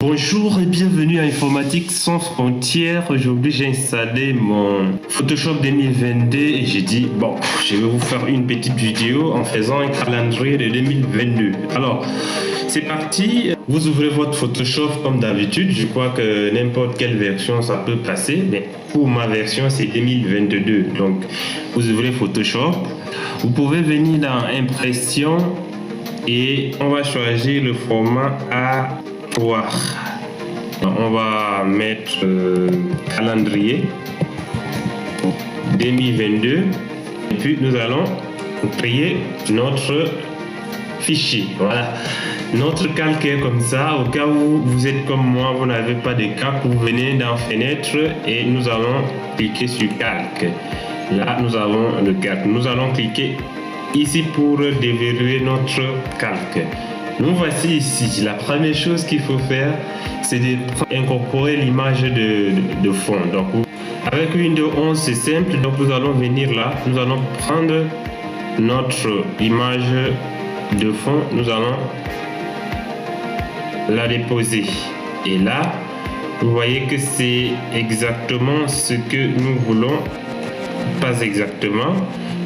Bonjour et bienvenue à Informatique sans frontières. Aujourd'hui, j'ai installé mon Photoshop 2022 et j'ai dit, bon, je vais vous faire une petite vidéo en faisant un calendrier de 2022. Alors, c'est parti. Vous ouvrez votre Photoshop comme d'habitude. Je crois que n'importe quelle version, ça peut passer. Mais pour ma version, c'est 2022. Donc, vous ouvrez Photoshop. Vous pouvez venir dans Impression et on va choisir le format A3. On va mettre calendrier 2022 et puis nous allons créer notre fichier. Voilà, notre calque est comme ça. Au cas où vous êtes comme moi, vous n'avez pas de calque, vous venez dans Fenêtre et nous allons cliquer sur calque. Là, nous avons le calque. Nous allons cliquer ici pour déverrouiller notre calque. Nous voici ici. La première chose qu'il faut faire, c'est d'incorporer l'image de fond. Donc, avec Windows 11, c'est simple. Donc, nous allons venir là. Nous allons prendre notre image de fond. Nous allons la déposer. Et là, vous voyez que c'est exactement ce que nous voulons. Pas exactement,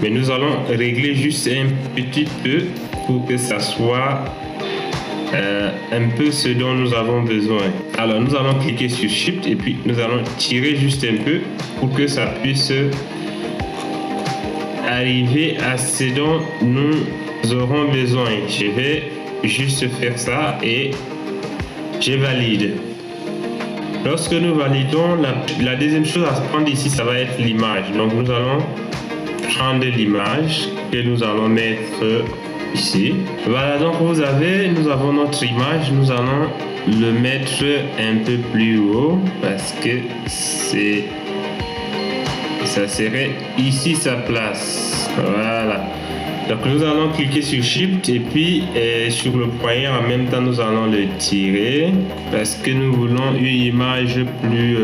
mais nous allons régler juste un petit peu pour que ça soit un peu ce dont nous avons besoin. Alors nous allons cliquer sur Shift et puis nous allons tirer juste un peu pour que ça puisse arriver à ce dont nous aurons besoin. Je vais juste faire ça et je valide. Lorsque nous validons, la deuxième chose à prendre ici, ça va être l'image. Donc nous allons prendre l'image que nous allons mettre ici. Voilà, donc nous avons notre image. Nous allons le mettre un peu plus haut parce que ça serait ici sa place. Voilà. Donc nous allons cliquer sur Shift et puis sur le poignet en même temps nous allons le tirer parce que nous voulons une image plus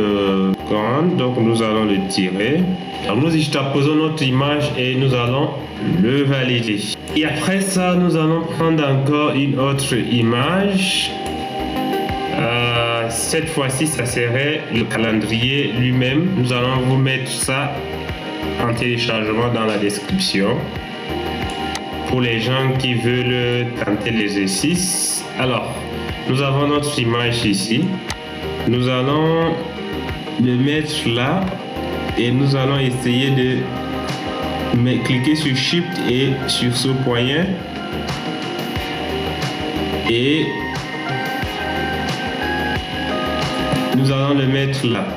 grande. Donc nous allons le tirer. Alors nous juxtaposons notre image et nous allons le valider. Et après ça nous allons prendre encore une autre image. Cette fois-ci ça serait le calendrier lui-même. Nous allons vous mettre ça en téléchargement dans la description. Pour les gens qui veulent tenter l'exercice. Alors, nous avons notre image ici. Nous allons le mettre là et nous allons essayer de cliquer sur Shift et sur ce poignet et nous allons le mettre là.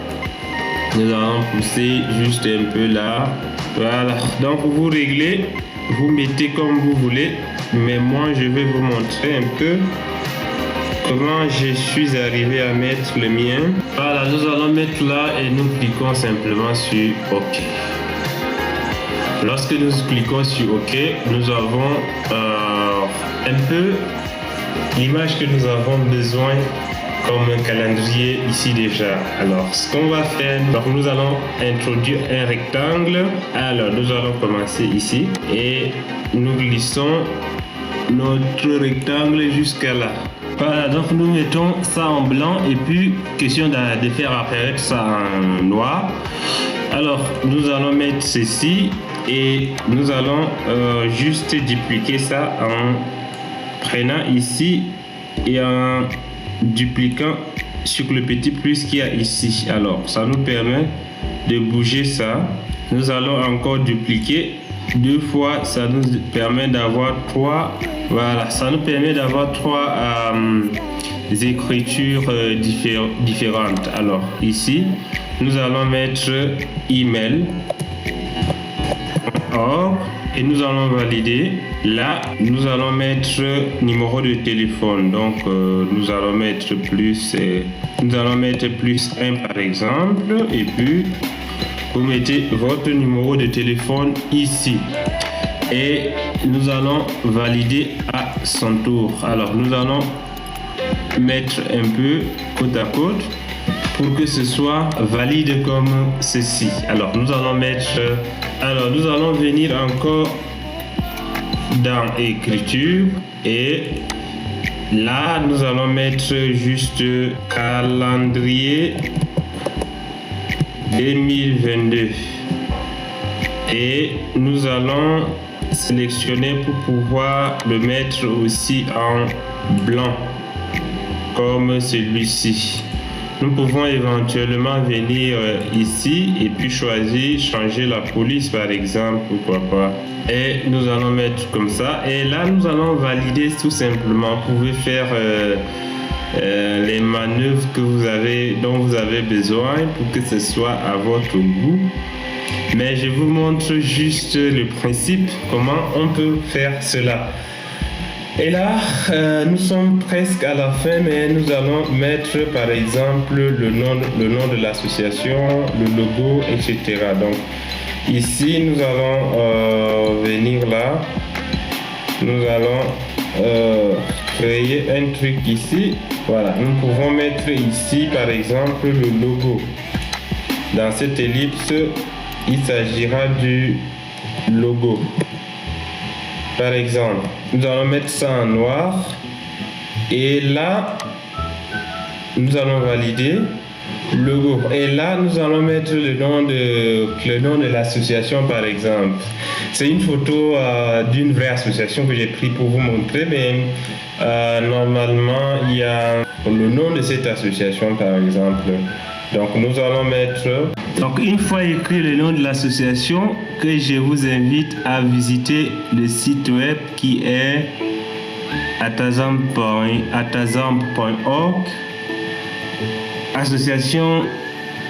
Nous allons pousser juste un peu là. Voilà. Donc vous réglez. Vous mettez comme vous voulez, mais moi je vais vous montrer un peu comment je suis arrivé à mettre le mien. Voilà, nous allons mettre là et nous cliquons simplement sur OK. Lorsque nous cliquons sur OK, nous avons un peu l'image que nous avons besoin comme un calendrier ici déjà. Alors, ce qu'on va faire, donc nous allons introduire un rectangle. Alors, nous allons commencer ici et nous glissons notre rectangle jusqu'à là. Voilà, donc nous mettons ça en blanc et puis question de faire apparaître ça en noir. Alors, nous allons mettre ceci et nous allons juste dupliquer ça en prenant ici et en dupliquant sur le petit plus qu'il y a ici. Alors ça nous permet de bouger ça. Nous allons encore dupliquer deux fois, ça nous permet d'avoir trois. Voilà, ça nous permet d'avoir trois écritures différentes. Alors ici nous allons mettre email et nous allons valider. Là, nous allons mettre numéro de téléphone. Donc, nous allons mettre plus 1 par exemple. Et puis, vous mettez votre numéro de téléphone ici. Et nous allons valider à son tour. Alors, nous allons mettre un peu côte à côte pour que ce soit valide comme ceci. Alors, nous allons venir encore dans écriture et Là, nous allons mettre juste calendrier 2022 et nous allons sélectionner pour pouvoir le mettre aussi en blanc comme celui-ci. Nous pouvons éventuellement venir ici et puis choisir changer la police par exemple, pourquoi pas. Et nous allons mettre comme ça et là nous allons valider tout simplement. Vous pouvez faire les manœuvres dont vous avez besoin pour que ce soit à votre goût. Mais je vous montre juste le principe, comment on peut faire cela. Et là, nous sommes presque à la fin, mais nous allons mettre par exemple le nom de l'association, le logo, etc. Donc ici, nous allons venir là, nous allons créer un truc ici. Voilà, nous pouvons mettre ici par exemple le logo. Dans cette ellipse, il s'agira du logo. Par exemple, nous allons mettre ça en noir et là, nous allons valider logo. Et là, nous allons mettre le nom de l'association par exemple. C'est une photo d'une vraie association que j'ai pris pour vous montrer, mais normalement, il y a le nom de cette association par exemple. Donc nous allons mettre... Donc une fois écrit le nom de l'association, que je vous invite à visiter le site web qui est atazamp.org, association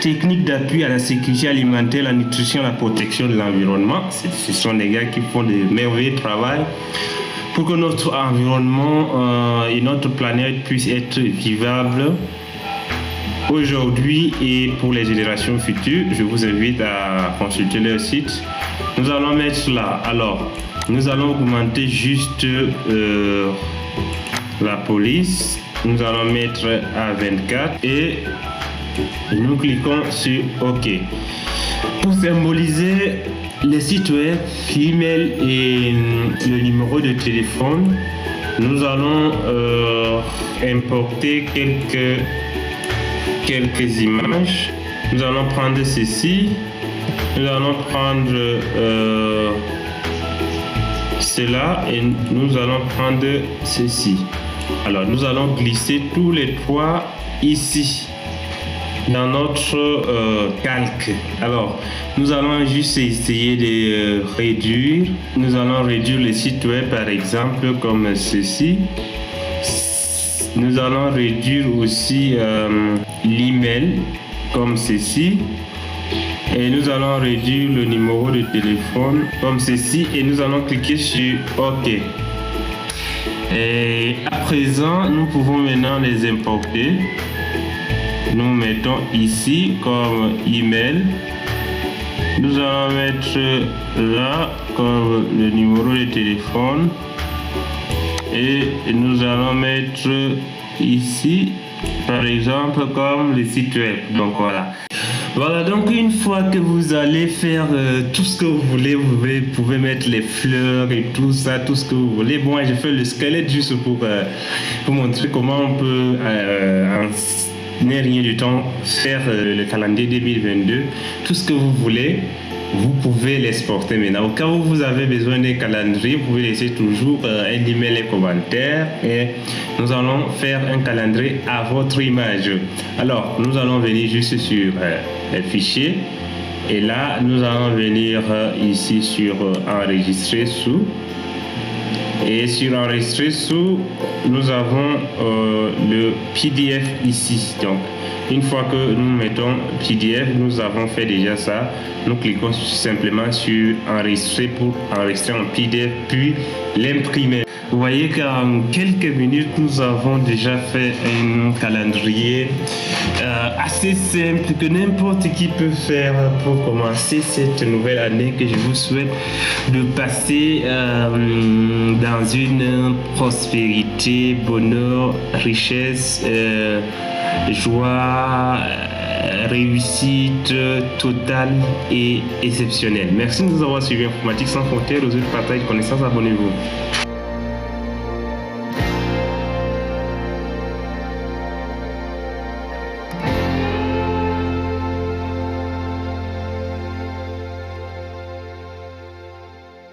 technique d'appui à la sécurité alimentaire, la nutrition, la protection de l'environnement. Ce sont des gars qui font de merveilleux travail pour que notre environnement et notre planète puissent être vivables aujourd'hui et pour les générations futures. Je vous invite à consulter leur site. Nous allons mettre là. Alors, nous allons augmenter juste la police. Nous allons mettre à 24 et nous cliquons sur OK. Pour symboliser les sites web, email et le numéro de téléphone, nous allons importer quelques images. Nous allons prendre ceci, nous allons prendre cela et nous allons prendre ceci. Alors nous allons glisser tous les trois ici dans notre calque. Alors nous allons juste essayer de réduire. Nous allons réduire le site web par exemple comme ceci. Nous allons réduire aussi l'email comme ceci et nous allons réduire le numéro de téléphone comme ceci et nous allons cliquer sur OK. Et à présent, nous pouvons maintenant les importer. Nous mettons ici comme email. Nous allons mettre là comme le numéro de téléphone. Et nous allons mettre ici, par exemple, comme le site web. Donc voilà. Voilà, donc une fois que vous allez faire tout ce que vous voulez, vous pouvez mettre les fleurs et tout ça, tout ce que vous voulez. Bon, j'ai fait le squelette juste pour montrer comment on peut, en rien du temps, faire le calendrier 2022. Tout ce que vous voulez. Vous pouvez l'exporter maintenant. Au cas où vous avez besoin d'un calendrier, vous pouvez laisser toujours un email et commentaire et nous allons faire un calendrier à votre image. Alors, nous allons venir juste sur les fichiers et là, nous allons venir ici sur enregistrer sous. Et sur enregistrer sous, nous avons le PDF ici. Donc, une fois que nous mettons PDF, nous avons fait déjà ça. Nous cliquons simplement sur enregistrer pour enregistrer en PDF, puis l'imprimer. Vous voyez qu'en quelques minutes, nous avons déjà fait un calendrier assez simple que n'importe qui peut faire pour commencer cette nouvelle année que je vous souhaite de passer dans une prospérité, bonheur, richesse, joie, réussite totale et exceptionnelle. Merci de nous avoir suivis. Informatique sans frontières, aux autres partages, connaissances, abonnez-vous.